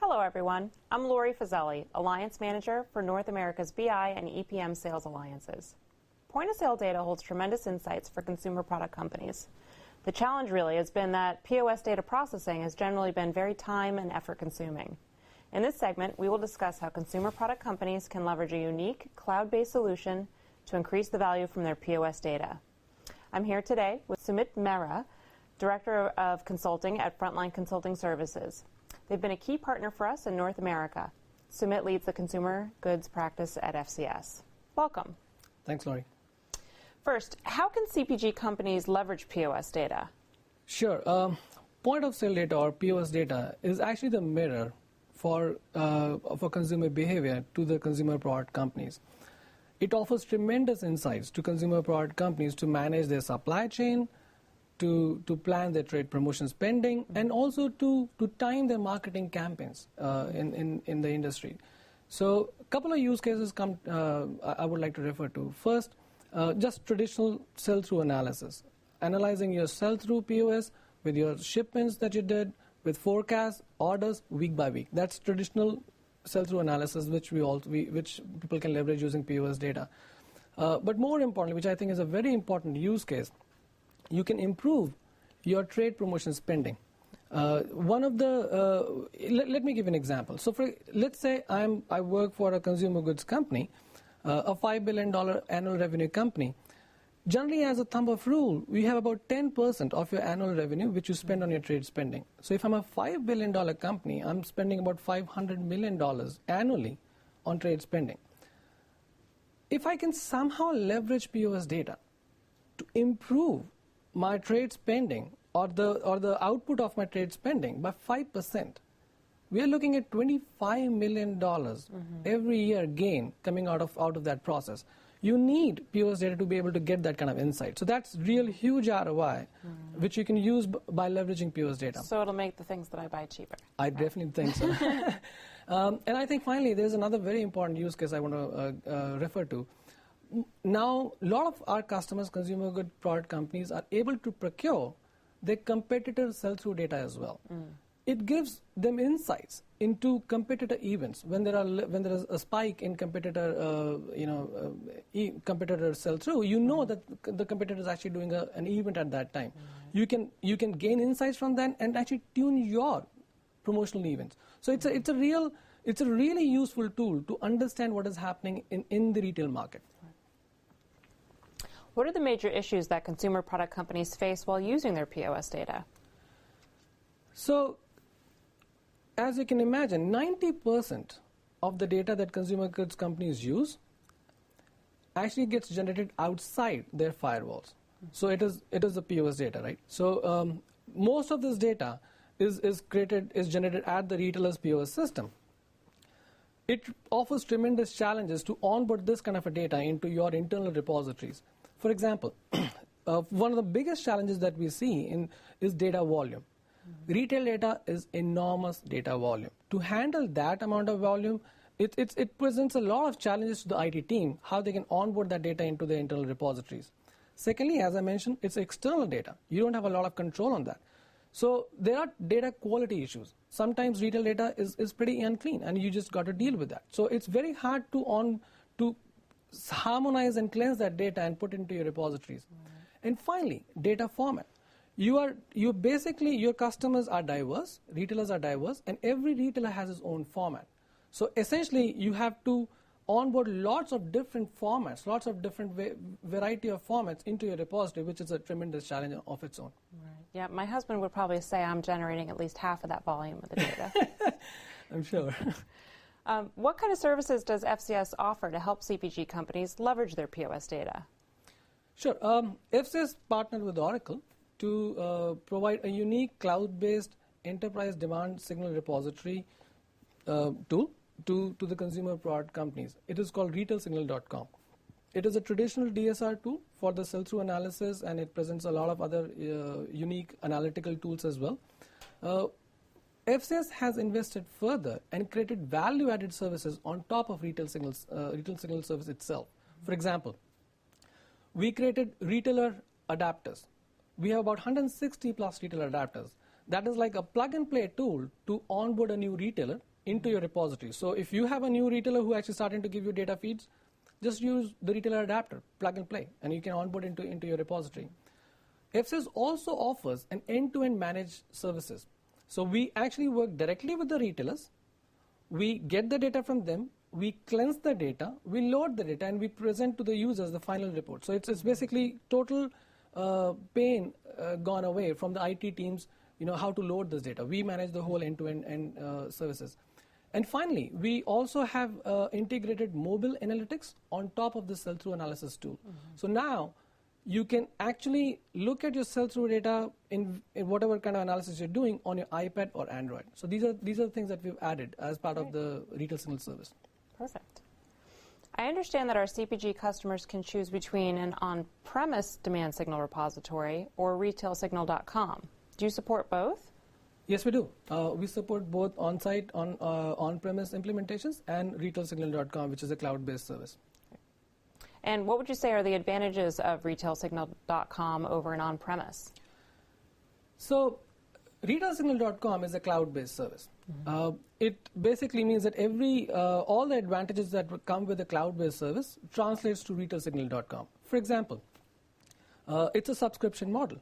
Hello, everyone. I'm Lori Fazzelli, Alliance Manager for North America's BI and EPM Sales Alliances. Point-of-sale data holds tremendous insights for consumer product companies. The challenge really has been that POS data processing has generally been very time and effort-consuming. In this segment, we will discuss how consumer product companies can leverage a unique cloud-based solution to increase the value from their POS data. I'm here today with Sumit Mehra, Director of Consulting at Frontline Consulting Services. They've been a key partner for us in North America. Sumit leads the consumer goods practice at FCS. Welcome. Thanks, Lori. First, how can CPG companies leverage POS data? Sure. Point of sale data or POS data is actually the mirror for consumer behavior to the consumer product companies. It offers tremendous insights to consumer product companies to manage their supply chain, to plan their trade promotion spending, and also to time their marketing campaigns in the industry. So a couple of use cases I would like to refer to. First, just traditional sell-through analysis, analyzing your sell-through POS with your shipments that you did, with forecasts, orders, week by week. That's traditional sell-through analysis, which people can leverage using POS data. But more importantly, which I think is a very important use case, you can improve your trade promotion spending. Let me give an example. So let's say I work for a consumer goods company, a $5 billion annual revenue company. Generally, as a thumb of rule, we have about 10% of your annual revenue which you spend on your trade spending. So if I'm a $5 billion company, I'm spending about $500 million annually on trade spending. If I can somehow leverage POS data to improve my trade spending or the output of my trade spending by 5%, we are looking at $25 million every year gain coming out of that process. You need POS data to be able to get that kind of insight. So that's real huge ROI, which you can use by leveraging POS data. So it'll make the things that I buy cheaper. I definitely think so. And I think finally there's another very important use case I want to refer to. Now, a lot of our customers, consumer good product companies, are able to procure their competitor sell-through data as well. It gives them insights into competitor events. When there is a spike in competitor sell-through, you know that the competitor is actually doing an event at that time. You can gain insights from that and actually tune your promotional events. So it's a really useful tool to understand what is happening in the retail market. What are the major issues that consumer product companies face while using their POS data? So, as you can imagine, 90% of the data that consumer goods companies use actually gets generated outside their firewalls. So it is the POS data, right? So most of this data is generated at the retailer's POS system. It offers tremendous challenges to onboard this kind of a data into your internal repositories. For example, one of the biggest challenges that we see is data volume. Retail data is enormous data volume. To handle that amount of volume, it presents a lot of challenges to the IT team, how they can onboard that data into their internal repositories. Secondly, as I mentioned, it's external data. You don't have a lot of control on that. So there are data quality issues. Sometimes retail data is pretty unclean, and you just got to deal with that. So it's very hard to harmonize and cleanse that data and put into your repositories. And finally, data format. Your customers are diverse, retailers are diverse, and every retailer has its own format. So essentially, you have to onboard lots of different formats, lots of different variety of formats into your repository, which is a tremendous challenge of its own. Right. Yeah, my husband would probably say I'm generating at least half of that volume of the data. I'm sure. What kind of services does FCS offer to help CPG companies leverage their POS data? Sure. FCS partnered with Oracle to provide a unique cloud-based enterprise demand signal repository tool to the consumer product companies. It is called retailsignal.com. It is a traditional DSR tool for the sell-through analysis, and it presents a lot of other unique analytical tools as well. FCS has invested further and created value-added services on top of retail signal service itself. For example, we created retailer adapters. We have about 160 plus retailer adapters. That is like a plug-and-play tool to onboard a new retailer into your repository. So if you have a new retailer who actually starting to give you data feeds, just use the retailer adapter, plug and play, and you can onboard into your repository. FCS also offers an end-to-end managed services. So we actually work directly with the retailers. We get the data from them, we cleanse the data, we load the data, and we present to the users the final report. So it's basically total pain gone away from the IT teams, how to load this data. We manage the whole end-to-end services. And finally, we also have integrated mobile analytics on top of the sell-through analysis tool. So now you can actually look at your sell-through data in whatever kind of analysis you're doing on your iPad or Android. So these are things that we've added as part of the retail signal service. Perfect. I understand that our CPG customers can choose between an on-premise demand signal repository or retailsignal.com. Do you support both? Yes, we do. We support both on-site, on-premise implementations and retailsignal.com, which is a cloud-based service. And what would you say are the advantages of retailsignal.com over an on-premise? So retailsignal.com is a cloud-based service. It basically means that all the advantages that come with a cloud-based service translates to retailsignal.com. For example, it's a subscription model.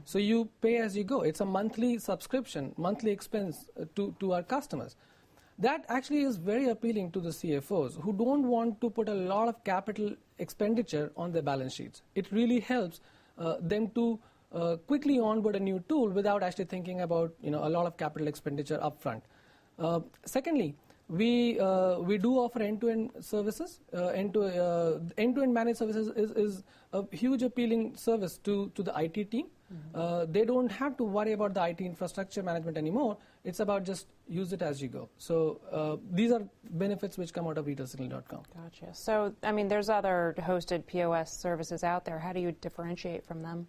So you pay as you go. It's a monthly subscription, monthly expense to our customers. That actually is very appealing to the CFOs who don't want to put a lot of capital expenditure on their balance sheets. It really helps them to quickly onboard a new tool without actually thinking about a lot of capital expenditure upfront. Secondly, we do offer end-to-end services. End-to-end managed services is a huge appealing service to the IT team. They don't have to worry about the IT infrastructure management anymore. It's about just use it as you go. So these are benefits which come out of retailsignal.com. Gotcha. So, there's other hosted POS services out there. How do you differentiate from them?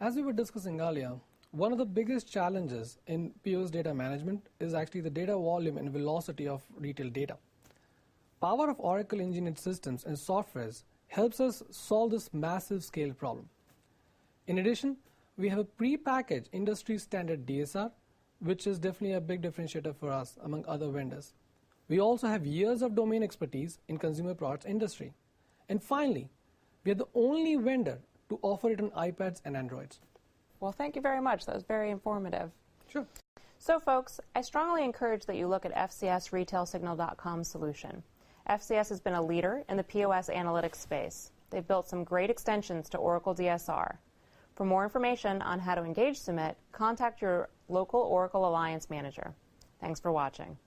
As we were discussing earlier, one of the biggest challenges in POS data management is actually the data volume and velocity of retail data. Power of Oracle engineered systems and softwares helps us solve this massive scale problem. In addition, we have a pre-packaged industry standard DSR, which is definitely a big differentiator for us among other vendors. We also have years of domain expertise in consumer products industry. And finally, we are the only vendor to offer it on iPads and Androids. Well, thank you very much. That was very informative. Sure. So, folks, I strongly encourage that you look at FCS retailsignal.com's solution. FCS has been a leader in the POS analytics space. They've built some great extensions to Oracle DSR. For more information on how to engage Sumit, contact your local Oracle Alliance manager. Thanks for watching.